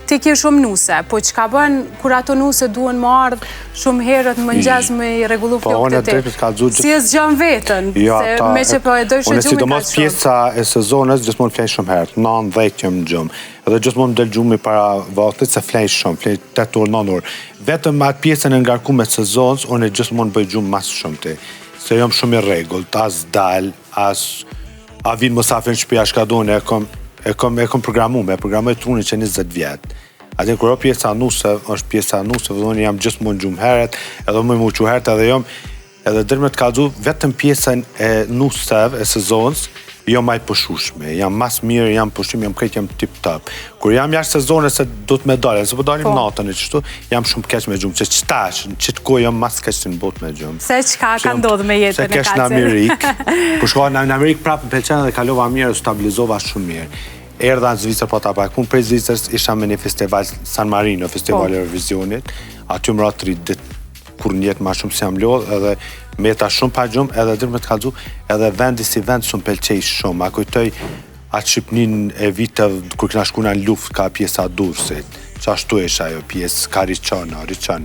ti ke shumë nuse, po që ka bën kur ato nuse duen më ardhë shumë herët më njëzë me i regullu flokët e ti? Si e zgjon vetën, me që po e dojë që gjumë i ka shumë. Unë e sidomos pjesa e sezonës, gjithmonë flejnë shumë herët, 9-10 jam në gjumë. Edhe gjithmonë del gjumi para vaktit se flejnë shumë, flejnë 8 orë, 9 orë. Vetëm atë pjesën e ngarku me sezonës, unë e gjithmonë bëj gjumë mas shumë ti. Se jam shumë i rregullt, as dal, as a vinë mosafir në shtëpi, shka doni, e kom programoj trunin që 20 vjetë. Atë kur o pjesa nusëv, është pjesa nusëv, dhe unë jam gjithmonë gjumë heret, edhe më muqu heret, edhe dërme të kalzu, vetëm pjesën e nusëv, e sezonës, jam maj pëshushme, jam mas mirë, jam pëshushme, jam krejt, jam tip-top. Kur jam jashtë sezonës, se do të me dalë, se po dalim natën e qështu, jam shumë keq me gjumë, që qëtash, në qitë kohë jam mas keq që në botë me gjumë. Se qka ka ndodhë me jetën e kalëzën? Se kesh në Amerikë, po shkoha në Amerikë prapë në pelqenë dhe kalova mirë, stabilizova shumë mirë. Erdha në Zvicër, po ta pak, punë prej Zvicërës isha me një festival San Marino, festival Eurovizionit, aty më ratë 3 ditë, kur njetë ma shumë si jam lodhë, edhe me ta shumë pa gjumë, edhe dyrë me të kalzu, edhe vendi si vend shumë pelqej shumë, a kujtoj atë Shqipnin e vitëv, kur këna shkuna në luft, ka pjesa Durrësit, që ashtu isha jo pjesë, ka Riçana.